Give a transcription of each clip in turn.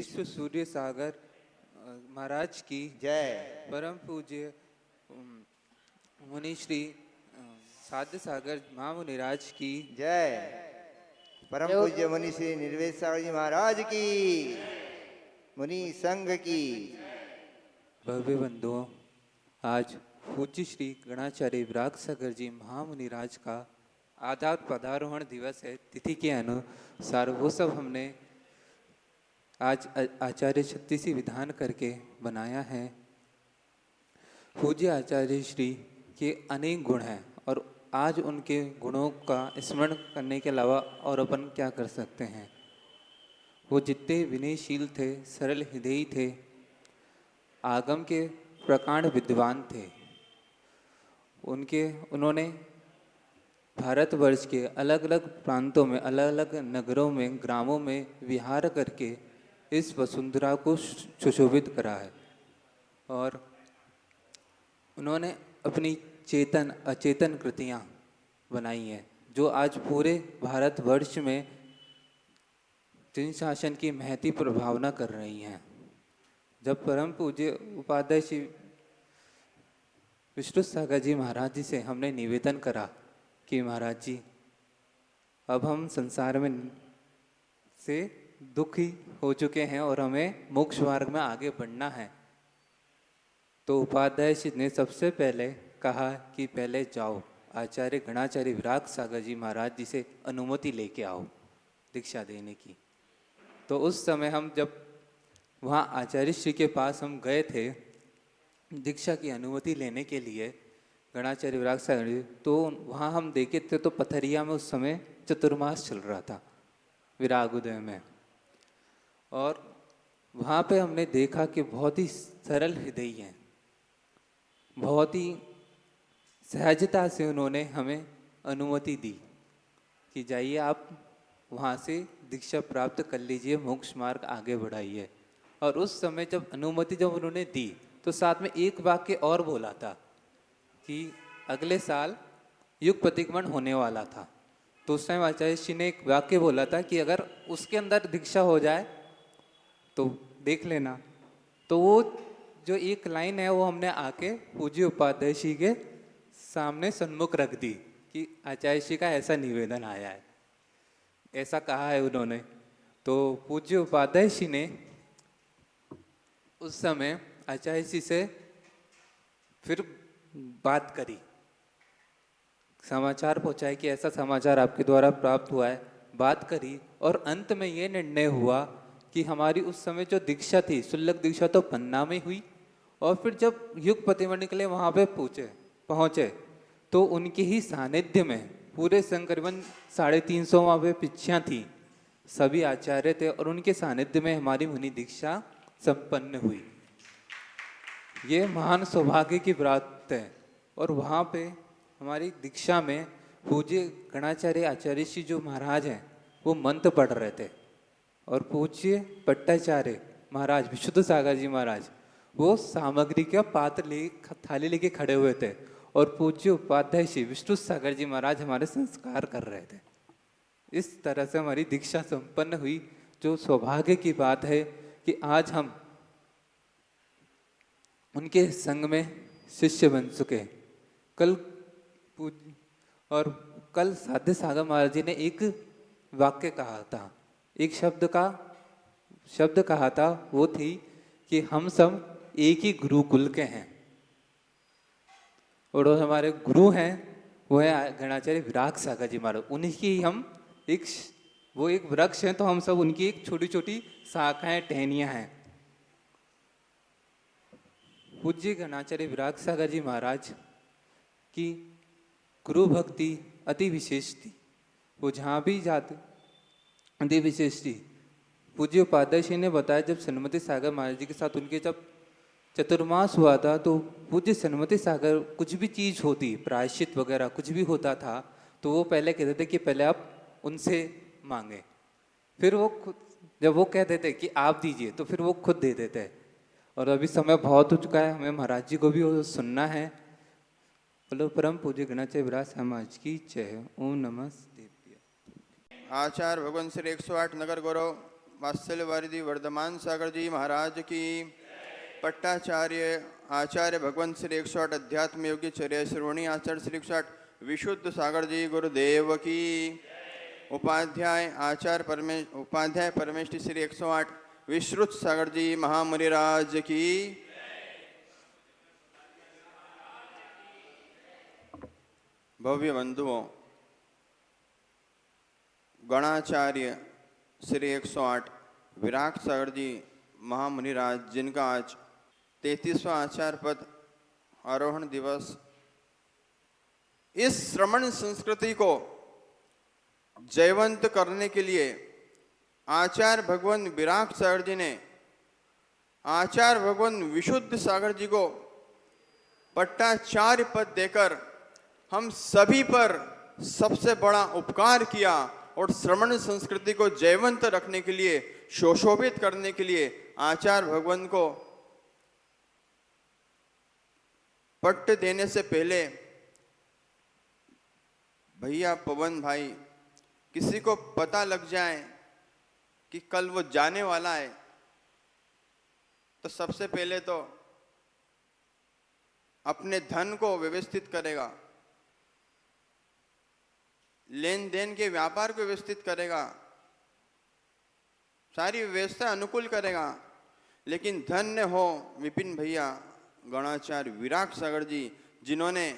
विश्व सूर्य सागर महाराज की जय। परम पूज्य मुनि श्री साध्य सागर महामुनिराज की जय। परम पूज्य मुनि श्री निर्वेद सागर जी महाराज की, मुनि संघ की। भव्य बंधुओं, आज पूज्य श्री गणाचार्य विराग सागर जी महामुनिराज का आधार पदारोहण दिवस है। तिथि के अनुसार वो सब हमने आज आचार्य शक्ति से विधान करके बनाया है। पूज्य आचार्य श्री के अनेक गुण हैं और आज उनके गुणों का स्मरण करने के अलावा और अपन क्या कर सकते हैं। वो जितने विनयशील थे, सरल हृदयी थे, आगम के प्रकांड विद्वान थे। उन्होंने भारतवर्ष के अलग अलग प्रांतों में, अलग अलग नगरों में, ग्रामों में विहार करके इस वसुंधरा को सुशोभित करा है और उन्होंने अपनी चेतन अचेतन कृतियाँ बनाई हैं जो आज पूरे भारतवर्ष में जिन शासन की महती प्रभावना कर रही हैं। जब परम पूज्य उपाध्याय श्री विष्णु सागर जी महाराज जी से हमने निवेदन करा कि महाराज जी, अब हम संसार में से दुखी हो चुके हैं और हमें मोक्ष मार्ग में आगे बढ़ना है, तो उपाध्याय श्री ने सबसे पहले कहा कि पहले जाओ आचार्य गणाचार्य विराग सागर जी महाराज जी से अनुमति लेके आओ दीक्षा देने की। तो उस समय हम जब वहाँ आचार्य श्री के पास हम गए थे दीक्षा की अनुमति लेने के लिए गणाचार्य विराग सागर जी, तो वहाँ हम देखे थे तो पथरिया में उस समय चतुर्मास चल रहा था विराग उदय में, और वहाँ पे हमने देखा कि बहुत ही सरल हृदय हैं, बहुत ही सहजता से उन्होंने हमें अनुमति दी कि जाइए आप वहाँ से दीक्षा प्राप्त कर लीजिए, मोक्ष मार्ग आगे बढ़ाइए। और उस समय जब अनुमति जब उन्होंने दी तो साथ में एक वाक्य और बोला था कि अगले साल युग प्रतिक्रमण होने वाला था। तो उस टाइम आचार्य श्री ने एक वाक्य बोला था कि अगर उसके अंदर दीक्षा हो जाए तो देख लेना। तो वो जो एक लाइन है वो हमने आके पूज्य उपाध्याय श्री के सामने सन्मुख रख दी कि आचार्य श्री का ऐसा निवेदन आया है, ऐसा कहा है उन्होंने। तो पूज्य उपाध्याय श्री ने उस समय आचार्य श्री से फिर बात करी, समाचार पहुंचाए कि ऐसा समाचार आपके द्वारा प्राप्त हुआ है, बात करी और अंत में ये निर्णय हुआ कि हमारी उस समय जो दीक्षा थी, शुल्लक दीक्षा तो पन्ना में हुई, और फिर जब युग प्रतिक्रमण निकले वहाँ पे पहुँचे तो उनके ही सानिध्य में पूरे संकरीबन 350 वहाँ पे पिछियाँ थी, सभी आचार्य थे और उनके सानिध्य में हमारी मुनि दीक्षा संपन्न हुई। ये महान सौभाग्य की बात है। और वहाँ पे हमारी दीक्षा में पूज्य गणाचार्य आचार्य श्री जो महाराज हैं वो मंत्र पढ़ रहे थे और पूज्य पट्टाचार्य महाराज विशुद्ध सागर जी महाराज वो सामग्री का पात्र थाली लेके खड़े हुए थे और पूज्य उपाध्याय श्री विष्णु सागर जी महाराज हमारे संस्कार कर रहे थे। इस तरह से हमारी दीक्षा संपन्न हुई, जो सौभाग्य की बात है कि आज हम उनके संग में शिष्य बन चुके। कल साध्य सागर महाराज जी ने एक वाक्य कहा था, एक शब्द कहा था, वो थी कि हम सब एक ही गुरुकुल के हैं और वो हमारे गुरु हैं वो है गणाचार्य विराग सागर जी महाराज। उन्हीं की हम वो एक वृक्ष हैं तो हम सब उनकी एक छोटी छोटी शाखाएं टहनियां हैं। पूज्य गणाचार्य विराग सागर जी महाराज की गुरु भक्ति अति विशेष थी, वो जहाँ भी जाते अति विशेष थी। पूज्य उपाध्याय श्री ने बताया जब सन्मति सागर महाराज जी के साथ उनके जब चतुर्मास हुआ था तो पूज्य सन्मति सागर कुछ भी चीज़ होती, प्रायश्चित वगैरह कुछ भी होता था तो वो पहले कहते थे कि पहले आप उनसे मांगे, फिर वो खुद जब वो कहते थे कि आप दीजिए तो फिर वो खुद दे देते। और अभी समय बहुत हो चुका है, हमें महाराज जी को भी वो सुनना है। बोलो परम पूज्य गणाचार्य विराग समाज की जय। ओम नमः देव्य। आचार्य भगवान श्री 108 नगर गौरव वात्सल्य वारिधि वर्धमान सागर जी महाराज की, पट्टाचार्य आचार्य भगवंत श्री 108 अध्यात्म योगी चर्या श्रोणी आचार्य श्री 108 विशुद्ध सागर जी गुरुदेव की, उपाध्याय परमेष्टि श्री 108 विश्रुत सागर जी महामुनिराज की, भव्य बंधुओं, गणाचार्य श्री 108 विराट सागर जी महामुनिराज, जिनका आज 33वां आचार्य पद आरोहण दिवस, इस श्रमण संस्कृति को जयवंत करने के लिए आचार्य भगवान विराट सागर जी ने आचार्य भगवान विशुद्ध सागर जी को पट्टाचार्य पद देकर हम सभी पर सबसे बड़ा उपकार किया और श्रमण संस्कृति को जयवंत रखने के लिए, सुशोभित करने के लिए आचार्य भगवान को पट्ट देने से पहले भैया पवन भाई किसी को पता लग जाए कि कल वो जाने वाला है, तो सबसे पहले तो अपने धन को व्यवस्थित करेगा, लेन देन के व्यापार को व्यवस्थित करेगा, सारी व्यवस्था अनुकूल करेगा। लेकिन धन्य हो विपिन भैया गणाचार्य विराट सागर जी, जिन्होंने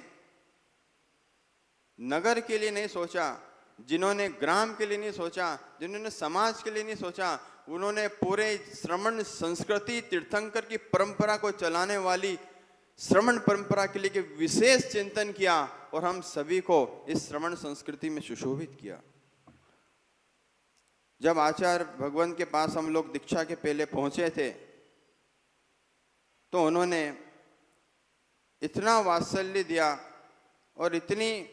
नगर के लिए नहीं सोचा, जिन्होंने ग्राम के लिए नहीं सोचा, जिन्होंने समाज के लिए नहीं सोचा, उन्होंने पूरे श्रमण संस्कृति तीर्थंकर की परंपरा को चलाने वाली श्रमण परंपरा के लिए विशेष चिंतन किया और हम सभी को इस श्रमण संस्कृति में सुशोभित किया। जब आचार्य भगवान के पास हम लोग दीक्षा के पहले पहुंचे थे तो उन्होंने इतना वात्सल्य दिया और इतनी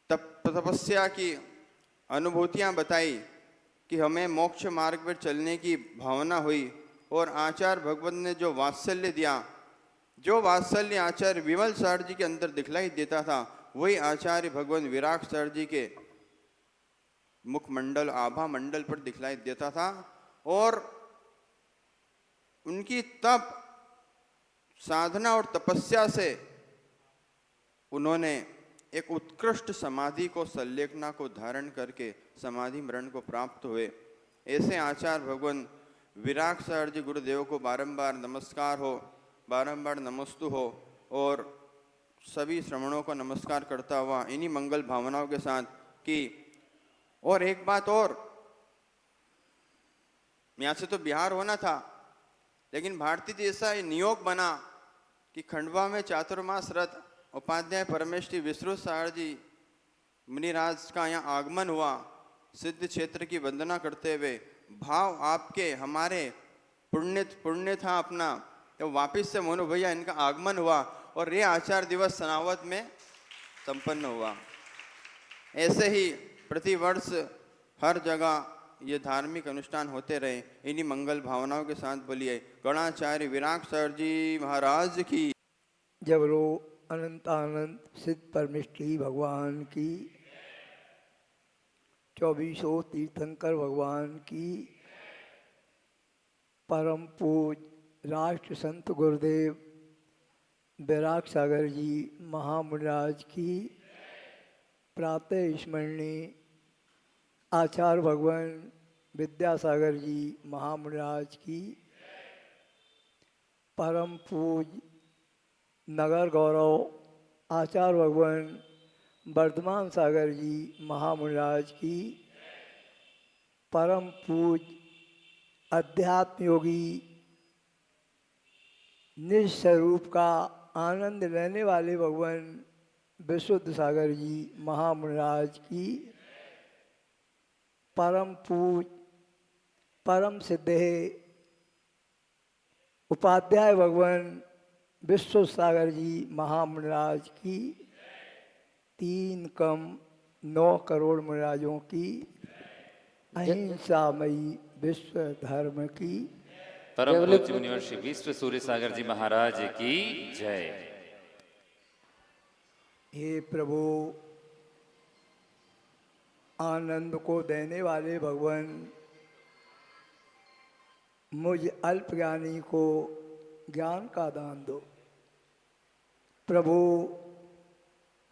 तपस्या की अनुभूतियां बताई कि हमें मोक्ष मार्ग पर चलने की भावना हुई। और आचार्य भगवान ने जो वात्सल्य दिया, जो वात्सल्य आचार्य विमल सर जी के अंदर दिखलाई देता था, वही आचार्य भगवान विराट सर जी के मुखमंडल आभा मंडल पर दिखलाई देता था। और उनकी तप साधना और तपस्या से उन्होंने एक उत्कृष्ट समाधि को संलेखना को धारण करके समाधि मरण को प्राप्त हुए। ऐसे आचार्य भगवान विराट सर जी गुरुदेव को बारंबार नमस्कार हो, बारंबार नमस्तु हो और सभी श्रमणों को नमस्कार करता हुआ इन्हीं मंगल भावनाओं के साथ कि और एक बात और, यहाँ से तो बिहार होना था, लेकिन भारतीय जैसा नियोग बना कि खंडवा में चातुर्मास रथ उपाध्याय परमेष्टि विश्रुत सागर जी मुनिराज का यहाँ आगमन हुआ। सिद्ध क्षेत्र की वंदना करते हुए भाव आपके हमारे पुण्य था अपना, तो वापिस से मोनू भैया इनका आगमन हुआ और ये आचार्य दिवस सनावत में संपन्न हुआ। ऐसे ही प्रतिवर्ष हर जगह ये धार्मिक अनुष्ठान होते रहे। इन्हीं मंगल भावनाओं के साथ बोलिए गणाचार्य विराट सर जी महाराज की। जब रो अनंत आनंद सिद्ध परमेष्टि भगवान की, 2400 तीर्थंकर भगवान की, परम पूज राष्ट्र संत गुरुदेव विराट सागर जी महामुनिराज की, प्रातः स्मरणीय आचार्य भगवान विद्यासागर जी महामुनिराज की, परम पूज नगर गौरव आचार्य भगवान वर्धमान सागर जी महामुनिराज की, परम पूज अध्यात्म योगी निज स्वरूप का आनंद लेने वाले भगवान विशुद्ध सागर जी महामुनिराज की, परम पूज परम सिद्धे उपाध्याय भगवान विश्व सागर जी महामुनिराज की, 3 कम 9 करोड़ मुनिराजों की, अहिंसामयी विश्व धर्म की, परम पूज्य मुनिवर श्री विश्व सूर्य सागर जी महाराज की जय। हे प्रभु, आनंद को देने वाले भगवान मुझ अल्पज्ञानी को ज्ञान का दान दो। प्रभु,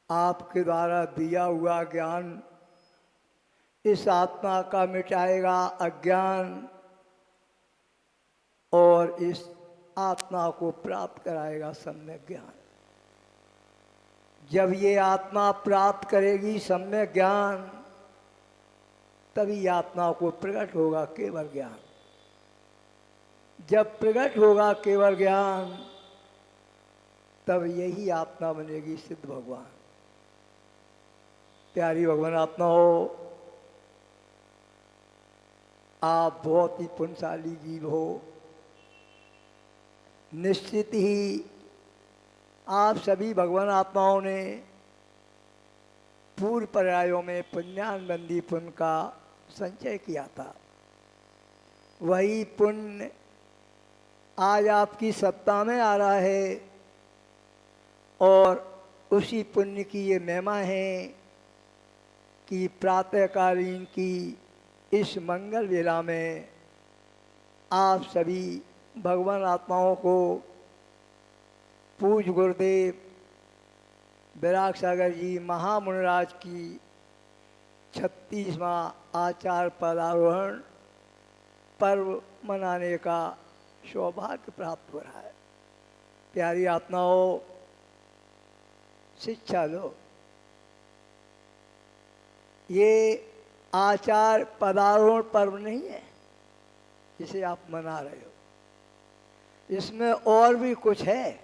आपके द्वारा दिया हुआ ज्ञान इस आत्मा का मिटाएगा अज्ञान और इस आत्मा को प्राप्त कराएगा सम्यक ज्ञान। जब ये आत्मा प्राप्त करेगी सम्यक ज्ञान, तभी आत्मा को प्रकट होगा केवल ज्ञान। जब प्रकट होगा केवल ज्ञान, तब यही आत्मा बनेगी सिद्ध भगवान। प्यारी भगवान आत्मा हो, आप बहुत ही पुण्यशाली जीव हो। निश्चित ही आप सभी भगवान आत्माओं ने पूर्व पर्यायों में पुण्यानबंदी पुण्य का संचय किया था। वही पुण्य आज आपकी सत्ता में आ रहा है और उसी पुण्य की ये महिमा है कि प्रातःकालीन की इस मंगल वेला में आप सभी भगवान आत्माओं को पूज्य गुरुदेव विराग सागर जी महामुनिराज की 36वां आचार पदारोहण पर्व मनाने का सौभाग्य प्राप्त हो रहा है। प्यारी आत्माओं, शिक्षा लो। ये आचार पदारोहण पर्व नहीं है जिसे आप मना रहे हो, इसमें और भी कुछ है,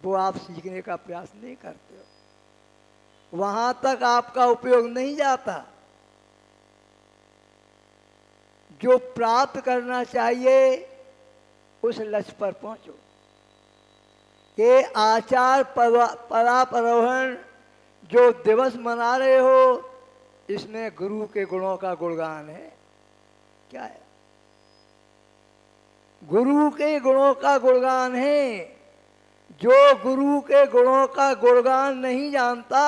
वो आप सीखने का प्रयास नहीं करते हो। वहां तक आपका उपयोग नहीं जाता। जो प्राप्त करना चाहिए उस लक्ष्य पर पहुंचो। ये आचार पदारोहण जो दिवस मना रहे हो, इसमें गुरु के गुणों का गुणगान है। क्या है? गुरु के गुणों का गुणगान है। जो गुरु के गुणों का गुणगान नहीं जानता,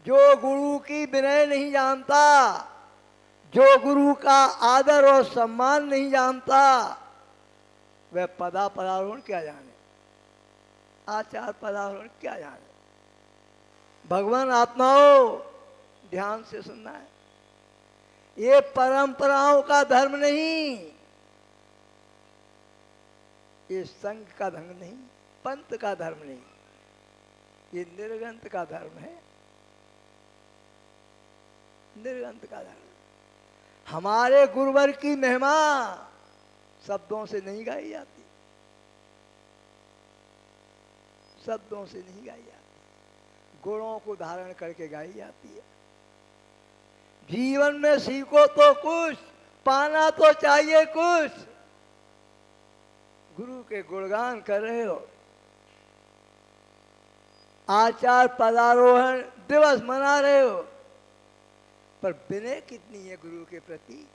जो गुरु की विनय नहीं जानता, जो गुरु का आदर और सम्मान नहीं जानता, वह पदारोहण क्या जाने, आचार पदारोहण क्या जाने। भगवान आत्माओं, ध्यान से सुनना है। ये परंपराओं का धर्म नहीं, ये संघ का धर्म नहीं, पंथ का धर्म नहीं, ये निर्गंत का धर्म है। निर्गंत का धर्म। हमारे गुरुवर की महिमा शब्दों से नहीं गाई जाती, शब्दों से नहीं गाई जाती, गुणों को धारण करके गाई जाती है। जीवन में सीखो तो कुछ, पाना तो चाहिए कुछ। गुरु के गुणगान कर रहे हो, आचार पदारोहण दिवस मना रहे हो, पर विनय कितनी है गुरु के प्रति,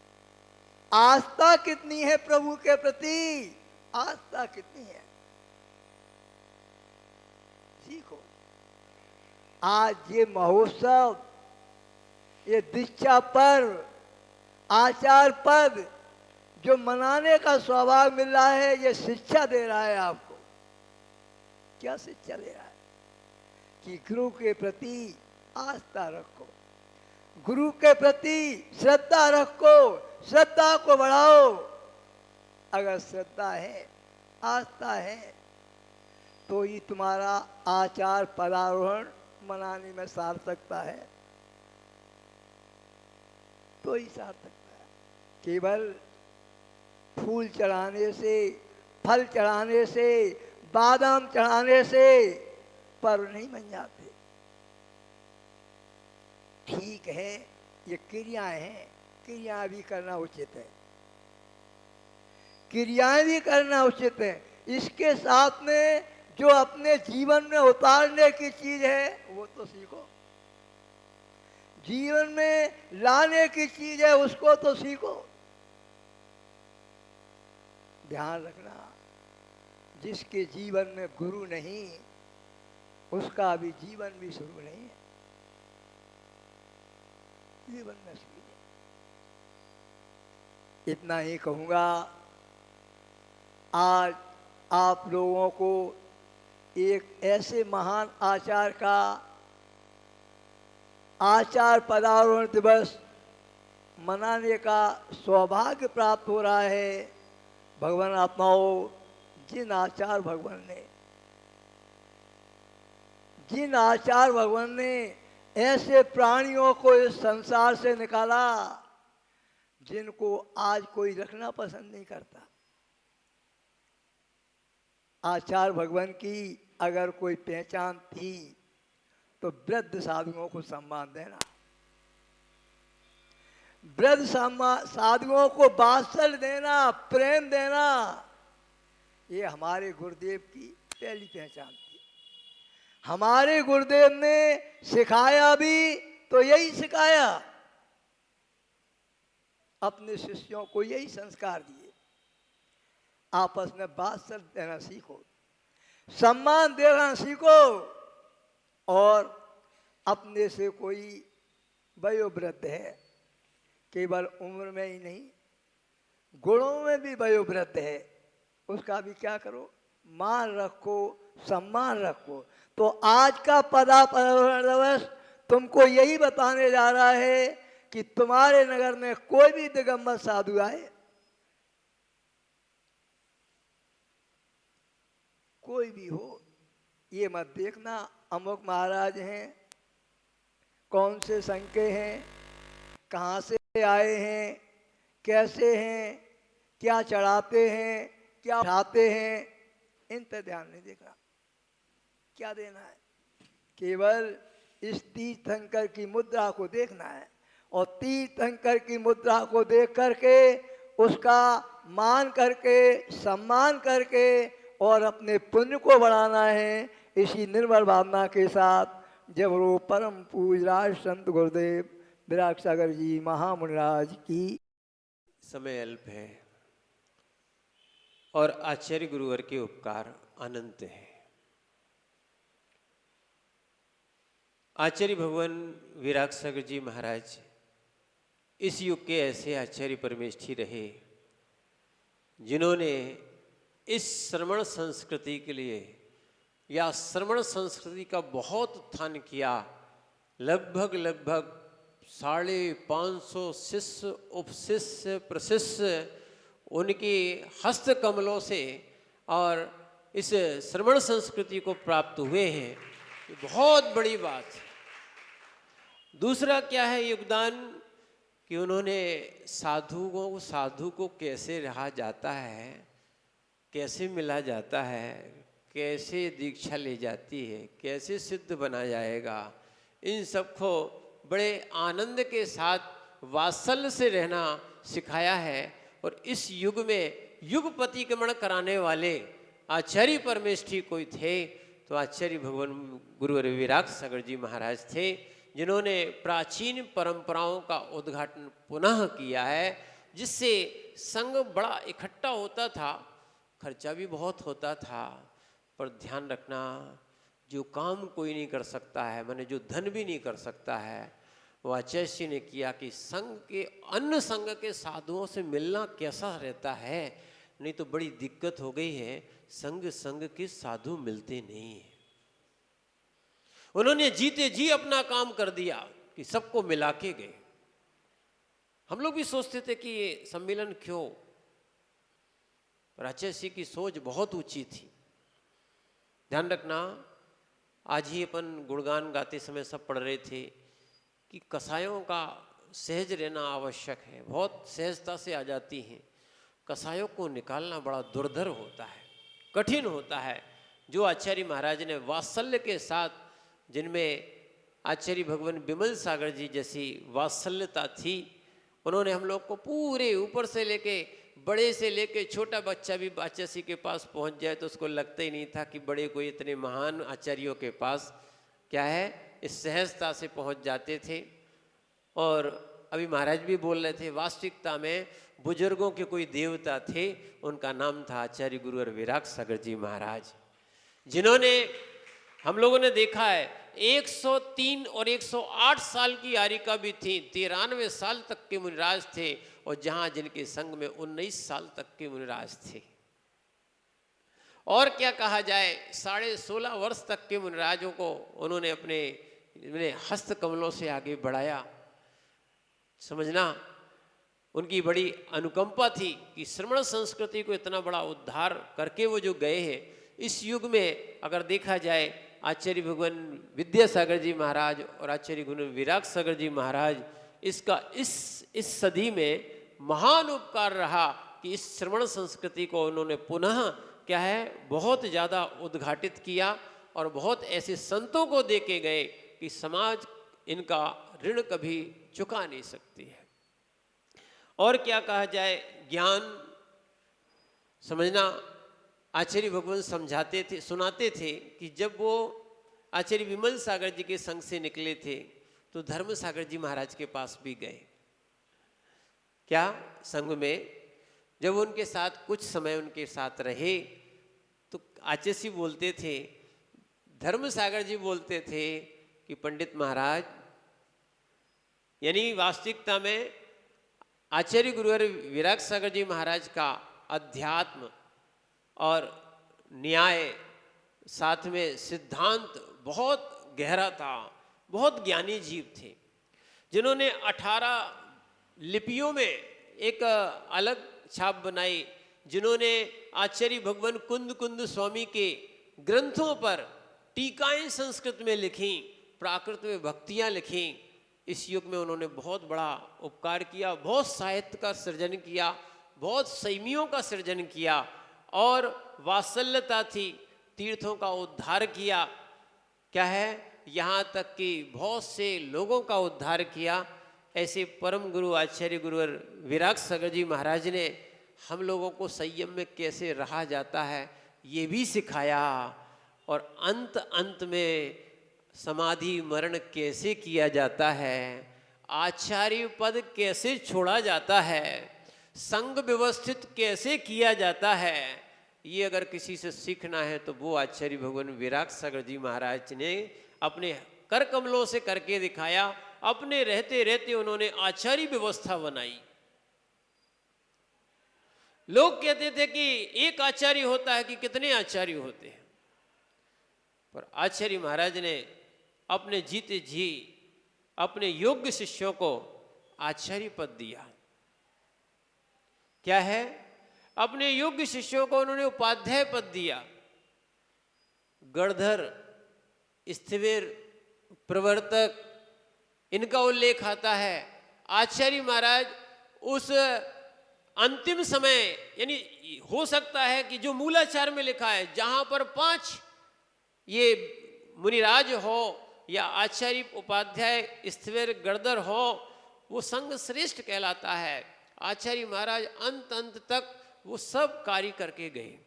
आस्था कितनी है प्रभु के प्रति, आस्था कितनी है, सीखो। आज ये महोत्सव, ये दीक्षा पर्व, आचार पद जो मनाने का सौभाग्य मिल रहा है, ये शिक्षा दे रहा है आपको। क्या शिक्षा दे रहा है? कि गुरु के प्रति आस्था रखो, गुरु के प्रति श्रद्धा रखो, श्रद्धा को बढ़ाओ। अगर श्रद्धा है, आस्था है, तो ही तुम्हारा आचार पदारोहण मनाने में सार्थकता है, तो ही सार्थकता है। केवल फूल चढ़ाने से, फल चढ़ाने से, बादाम चढ़ाने से पर्व नहीं बन जाते। ठीक है, ये क्रियाएं हैं, क्रियाएं भी करना उचित है, क्रियाएं भी करना उचित है। इसके साथ में जो अपने जीवन में उतारने की चीज है वो तो सीखो, जीवन में लाने की चीज है उसको तो सीखो। ध्यान रखना, जिसके जीवन में गुरु नहीं, उसका अभी जीवन भी शुरू नहीं है। जीवन में शुरू नहीं। इतना ही कहूँगा। आज आप लोगों को एक ऐसे महान आचार्य का आचार्य पदारोहण दिवस मनाने का सौभाग्य प्राप्त हो रहा है। भगवान आत्माओं, जिन आचार्य भगवान ने ऐसे प्राणियों को इस संसार से निकाला जिनको आज कोई रखना पसंद नहीं करता। आचार्य भगवान की अगर कोई पहचान थी तो वृद्ध साधुओं को सम्मान देना, वृद्ध साधुओं को वात्सल्य देना, प्रेम देना, ये हमारे गुरुदेव की पहली पहचान थी। हमारे गुरुदेव ने सिखाया भी तो यही सिखाया, अपने शिष्यों को यही संस्कार दिए। आपस में वात्सल्य देना सीखो, सम्मान देना सीखो, और अपने से कोई वयोवृद्ध है, केवल उम्र में ही नहीं गुणों में भी वयोवृद्ध है, उसका भी क्या करो, मान रखो, सम्मान रखो। तो आज का पदारोहण दिवस तुमको यही बताने जा रहा है कि तुम्हारे नगर में कोई भी दिगंबर साधु आए, कोई भी हो, ये मत देखना अमुक महाराज हैं, कौन से संघ के हैं, कहाँ से आए हैं, कैसे हैं, क्या चढ़ाते हैं, क्या उठाते हैं, इन पर ध्यान नहीं देखना। क्या देना है, केवल इस तीर्थंकर की मुद्रा को देखना है, और तीर्थंकर की मुद्रा को देख करके उसका मान करके, सम्मान करके और अपने पुण्य को बढ़ाना है। इसी निर्मल भावना के साथ जब वो परम पूज्यराज संत गुरुदेव विराग सागर जी महामुनिराज की। समय अल्प है और आचार्य गुरुवर के उपकार अनंत है। आचार्य भगवान विराग सागर जी महाराज इस युग के ऐसे आचार्य परमेष्ठी रहे जिन्होंने इस श्रमण संस्कृति के लिए या श्रमण संस्कृति का बहुत उत्थान किया। लगभग 550 शिष्य, उपशिष्य, प्रशिष्य उनके हस्त कमलों से और इस श्रमण संस्कृति को प्राप्त हुए हैं, ये बहुत बड़ी बात है। दूसरा क्या है योगदान कि उन्होंने साधु को कैसे रहा जाता है, कैसे मिला जाता है, कैसे दीक्षा ले जाती है, कैसे सिद्ध बना जाएगा, इन सबको बड़े आनंद के साथ वात्सल्य से रहना सिखाया है। और इस युग में युग प्रतिक्रमण कराने वाले आचार्य परमेष्ठी कोई थे तो आचार्य भगवान गुरुवर विराग सागर जी महाराज थे, जिन्होंने प्राचीन परंपराओं का उद्घाटन पुनः किया है, जिससे संघ बड़ा इकट्ठा होता था, खर्चा भी बहुत होता था। पर ध्यान रखना, जो काम कोई नहीं कर सकता है, माने जो धन भी नहीं कर सकता है, वो आचार्य जी ने किया कि संघ के अन्य संघ के साधुओं से मिलना कैसा रहता है, नहीं तो बड़ी दिक्कत हो गई है, संघ के साधु मिलते नहीं है। उन्होंने जीते जी अपना काम कर दिया कि सबको मिला के गए। हम लोग भी सोचते थे कि ये सम्मेलन क्यों, पर आचार्य जी की सोच बहुत ऊंची थी। ध्यान रखना, आज ही अपन गुणगान गाते समय सब पढ़ रहे थे कि कसायों का सहज रहना आवश्यक है, बहुत सहजता से आ जाती हैं। कसायों को निकालना बड़ा दुर्धर होता है, कठिन होता है। जो आचार्य महाराज ने वात्सल्य के साथ, जिनमें आचार्य भगवान विमल सागर जी जैसी वात्सल्यता थी, उन्होंने हम लोग को पूरे ऊपर से लेके, बड़े से लेके छोटा बच्चा भी आचार्य जी के पास पहुंच जाए तो उसको लगता ही नहीं था कि बड़े कोई इतने महान आचार्यों के पास क्या है, इस सहजता से पहुंच जाते थे। और अभी महाराज भी बोल रहे थे, वास्तविकता में बुजुर्गों के कोई देवता थे, उनका नाम था आचार्य गुरुवर विराग सागर जी महाराज, जिन्होंने हम लोगों ने देखा है 103 और 108 साल की यारिका भी थी, 93 साल तक के मुनिराज थे, और जहाँ जिनके संग में 19 साल तक के मुनिराज थे। और क्या कहा जाए, 16.5 वर्ष तक के मुनिराजों को उन्होंने अपने हस्त कमलों से आगे बढ़ाया। समझना, उनकी बड़ी अनुकंपा थी कि श्रमण संस्कृति को इतना बड़ा उद्धार करके वो जो गए हैं। इस युग में अगर देखा जाए, आचार्य भगवान विद्यासागर जी महाराज और आचार्य भगवान विराग सागर जी महाराज, इसका इस सदी में महान उपकार रहा कि इस श्रमण संस्कृति को उन्होंने पुनः क्या है बहुत ज़्यादा उद्घाटित किया और बहुत ऐसे संतों को दे के गए कि समाज इनका ऋण कभी चुका नहीं सकती है। और क्या कहा जाए, ज्ञान समझना, आचार्य भगवान समझाते थे, सुनाते थे कि जब वो आचार्य विमल सागर जी के संग से निकले थे तो धर्म सागर जी महाराज के पास भी गए। क्या संग में जब उनके साथ कुछ समय उनके साथ रहे तो आचार्य बोलते थे, धर्म सागर जी बोलते थे कि पंडित महाराज, यानी वास्तविकता में आचार्य गुरुवर विराग सागर जी महाराज का अध्यात्म और न्याय साथ में सिद्धांत बहुत गहरा था। बहुत ज्ञानी जीव थे जिन्होंने 18 लिपियों में एक अलग छाप बनाई, जिन्होंने आचार्य भगवान कुंद कुंद स्वामी के ग्रंथों पर टीकाएं संस्कृत में लिखी, प्राकृत में भक्तियां लिखी। इस युग में उन्होंने बहुत बड़ा उपकार किया, बहुत साहित्य का सृजन किया, बहुत संयमियों का सृजन किया और वात्सल्यता थी, तीर्थों का उद्धार किया। क्या है, यहाँ तक कि बहुत से लोगों का उद्धार किया। ऐसे परम गुरु आचार्य गुरुवर विराग सागर जी महाराज ने हम लोगों को संयम में कैसे रहा जाता है ये भी सिखाया, और अंत में समाधि मरण कैसे किया जाता है, आचार्य पद कैसे छोड़ा जाता है, संग व्यवस्थित कैसे किया जाता है। ये अगर किसी से सीखना है तो वो आचार्य भगवान विराग सागर जी महाराज ने अपने कर कमलों से करके दिखाया। अपने रहते रहते उन्होंने आचार्य व्यवस्था बनाई। लोग कहते थे कि एक आचार्य होता है कि कितने आचार्य होते हैं, पर आचार्य महाराज ने अपने जीते जी अपने योग्य शिष्यों को आचार्य पद दिया। क्या है, अपने योग्य शिष्यों को उन्होंने उपाध्याय पद दिया। गणधर, स्थिविर, प्रवर्तक, इनका उल्लेख आता है। आचार्य महाराज उस अंतिम समय, यानी हो सकता है कि जो मूलाचार में लिखा है, जहां पर 5 ये मुनिराज हो या आचार्य उपाध्याय स्थिविर गणधर हो, वो संघ श्रेष्ठ कहलाता है। आचार्य महाराज अंत तक वो सब कार्य करके गए,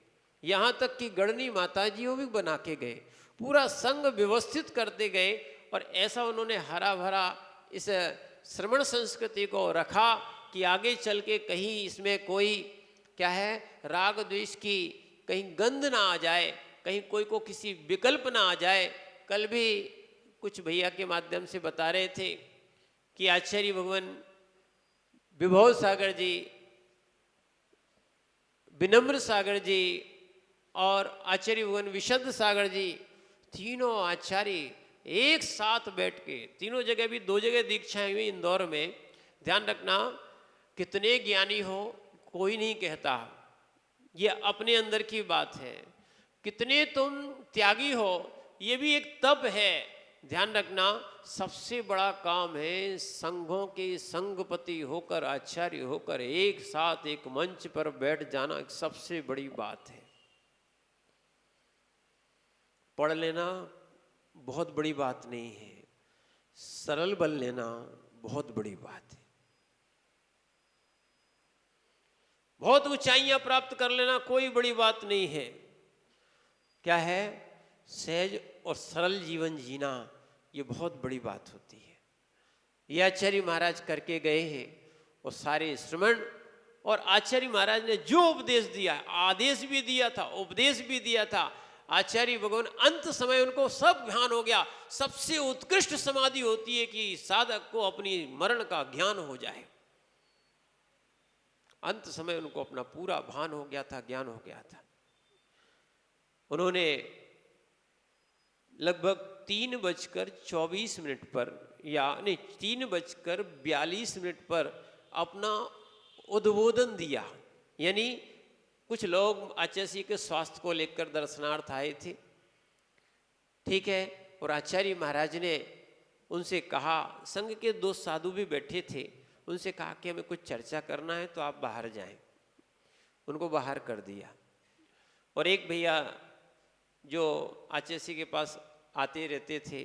यहाँ तक कि गणनी माताजियों भी बना के गए, पूरा संघ व्यवस्थित करते गए। और ऐसा उन्होंने हरा भरा इस श्रमण संस्कृति को रखा कि आगे चल के कहीं इसमें कोई क्या है राग द्वेष की कहीं गंध ना आ जाए, कहीं कोई को किसी विकल्प ना आ जाए। कल भी कुछ भैया के माध्यम से बता रहे थे कि आचार्य भगवान विभव सागर जी, विनम्र सागर जी और आचार्य भगवान विशुद्ध सागर जी, तीनों आचार्य एक साथ बैठ के, तीनों जगह भी 2 जगह दीक्षाएं हुई इंदौर में। ध्यान रखना, कितने ज्ञानी हो कोई नहीं कहता, ये अपने अंदर की बात है। कितने तुम त्यागी हो ये भी एक तप है। ध्यान रखना, सबसे बड़ा काम है संघों के संघपति होकर, आचार्य होकर एक साथ एक मंच पर बैठ जाना, एक सबसे बड़ी बात है। पढ़ लेना बहुत बड़ी बात नहीं है, सरल बन लेना बहुत बड़ी बात है। बहुत ऊंचाइयां प्राप्त कर लेना कोई बड़ी बात नहीं है। क्या है, सहज और सरल जीवन जीना ये बहुत बड़ी बात होती है। ये आचार्य महाराज करके गए हैं और सारे श्रमण, और आचार्य महाराज ने जो उपदेश दिया, आदेश भी दिया था, उपदेश भी दिया था, आचार्य भगवान अंत समय उनको सब ध्यान हो गया। सबसे उत्कृष्ट समाधि होती है कि साधक को अपनी मरण का ज्ञान हो जाए। अंत समय उनको अपना पूरा भान हो गया था, ज्ञान हो गया था। उन्होंने लगभग 3:24 पर या नहीं 3:42 पर अपना उद्बोधन दिया। यानी कुछ लोग आचार्य के स्वास्थ्य को लेकर दर्शनार्थ आए थे, ठीक है, और आचार्य महाराज ने उनसे कहा, संघ के 2 साधु भी बैठे थे, उनसे कहा कि हमें कुछ चर्चा करना है तो आप बाहर जाएं। उनको बाहर कर दिया। और एक भैया जो आचार्य के पास आते रहते थे,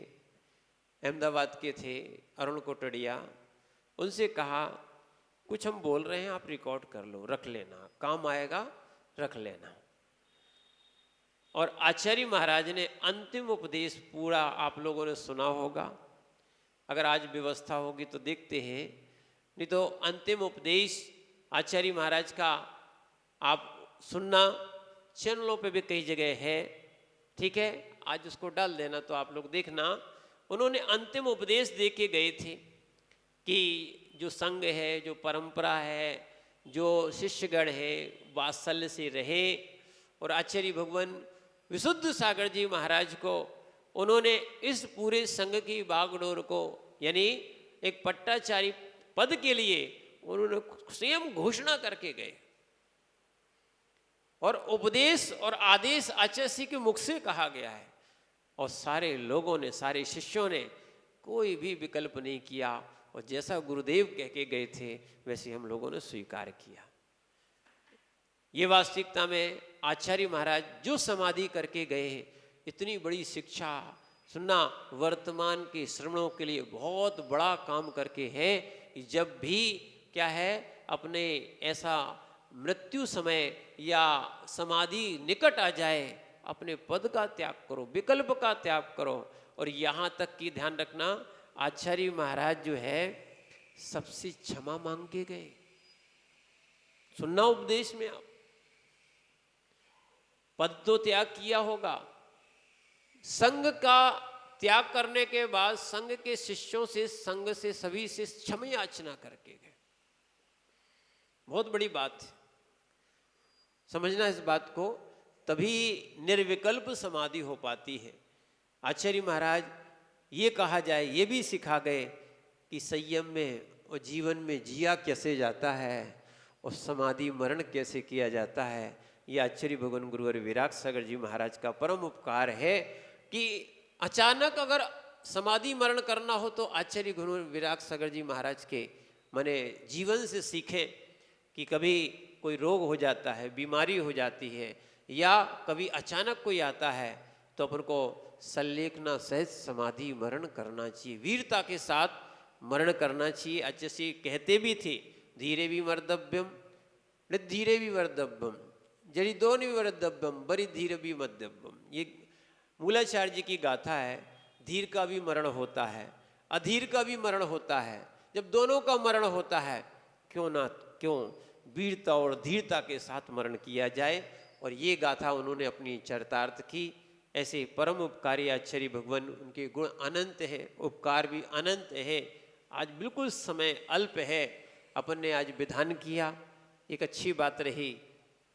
अहमदाबाद के थे, अरुण कोटड़िया, उनसे कहा कुछ हम बोल रहे हैं आप रिकॉर्ड कर लो, रख लेना, काम आएगा, रख लेना। और आचार्य महाराज ने अंतिम उपदेश पूरा आप लोगों ने सुना होगा। अगर आज व्यवस्था होगी तो देखते हैं, नहीं तो अंतिम उपदेश आचार्य महाराज का आप सुनना, चैनलों पे भी कई जगह है, ठीक है, आज उसको डाल देना तो आप लोग देखना। उन्होंने अंतिम उपदेश दे के गए थे कि जो संघ है, जो परंपरा है, जो शिष्यगण है, वात्सल्य से रहे। और आचार्य भगवान विशुद्ध सागर जी महाराज को उन्होंने इस पूरे संघ की बागडोर को, यानी एक पट्टाचारी पद के लिए उन्होंने स्वयं घोषणा करके गए। और उपदेश और आदेश आचार्य के मुख से कहा गया है, और सारे लोगों ने, सारे शिष्यों ने कोई भी विकल्प नहीं किया, और जैसा गुरुदेव कह के गए थे वैसे हम लोगों ने स्वीकार किया। ये वास्तविकता में आचार्य महाराज जो समाधि करके गए हैं, इतनी बड़ी शिक्षा सुनना वर्तमान के श्रवणों के लिए बहुत बड़ा काम करके है। जब भी क्या है, अपने ऐसा मृत्यु समय या समाधि निकट आ जाए, अपने पद का त्याग करो, विकल्प का त्याग करो। और यहाँ तक कि ध्यान रखना, आचार्य महाराज जो है सबसे क्षमा मांग के गए। सुनना उपदेश में, आप पद तो त्याग किया होगा, संघ का त्याग करने के बाद संघ के शिष्यों से, संघ से, सभी से क्षमा याचना करके गए। बहुत बड़ी बात है, समझना इस बात को, तभी निर्विकल्प समाधि हो पाती है। आचार्य महाराज ये कहा जाए, ये भी सिखा गए कि संयम में और जीवन में जिया कैसे जाता है और समाधि मरण कैसे किया जाता है। ये आचार्य भगवान गुरुवर विराग सागर जी महाराज का परम उपकार है कि अचानक अगर समाधि मरण करना हो तो आचार्य गुरुवर विराग सागर जी महाराज के माने जीवन से सीखें कि कभी कोई रोग हो जाता है, बीमारी हो जाती है, या कभी अचानक कोई आता है तो अपन को सल्लेखना सहित समाधि मरण करना चाहिए, वीरता के साथ मरण करना चाहिए। अच्छे से कहते भी थे, धीरे भी मर्दव्यम, धीरे भी वर्दव्यम, जरी दोनों भी वर्दव्यम, बड़ी धीरे भी मध्यव्यम। ये मूलाचार्य जी की गाथा है। धीर का भी मरण होता है, अधीर का भी मरण होता है। जब दोनों का मरण होता है, क्यों वीरता और धीरता के साथ मरण किया जाए। और ये गाथा उन्होंने अपनी चरितार्थ की। ऐसे परम उपकारी आचार्य भगवान, उनके गुण अनंत है, उपकार भी अनंत है। आज बिल्कुल समय अल्प है, अपन ने आज विधान किया, एक अच्छी बात रही।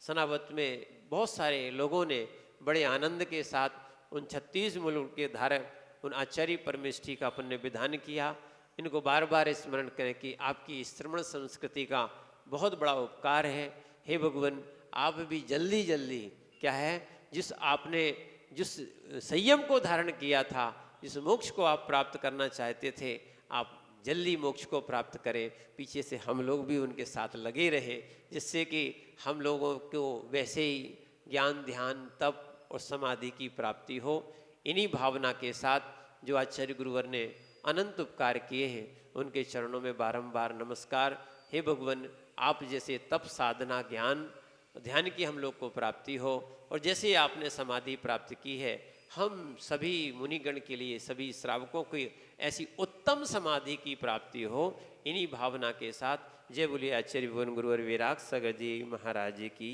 सनावत में बहुत सारे लोगों ने बड़े आनंद के साथ उन 36 मुल्क के धारक उन आचार्य परमेष्ठी का अपन ने विधान किया। इनको बार बार स्मरण करें कि आपकी श्रवण संस्कृति का बहुत बड़ा उपकार है। हे भगवान, आप भी जल्दी जल्दी क्या है, जिस संयम को धारण किया था, जिस मोक्ष को आप प्राप्त करना चाहते थे, आप जल्दी मोक्ष को प्राप्त करें। पीछे से हम लोग भी उनके साथ लगे रहे, जिससे कि हम लोगों को वैसे ही ज्ञान, ध्यान, तप और समाधि की प्राप्ति हो। इन्हीं भावना के साथ जो आचार्य गुरुवर ने अनंत उपकार किए हैं, उनके चरणों में बारंबार नमस्कार। हे भगवान, आप जैसे तप, साधना, ज्ञान, ध्यान की हम लोग को प्राप्ति हो, और जैसे आपने समाधि प्राप्त की है, हम सभी मुनिगण के लिए, सभी श्रावकों की ऐसी उत्तम समाधि की प्राप्ति हो। इन्हीं भावना के साथ जय बोलिए आचार्य भगवान गुरुवर विराग सागर जी महाराज की।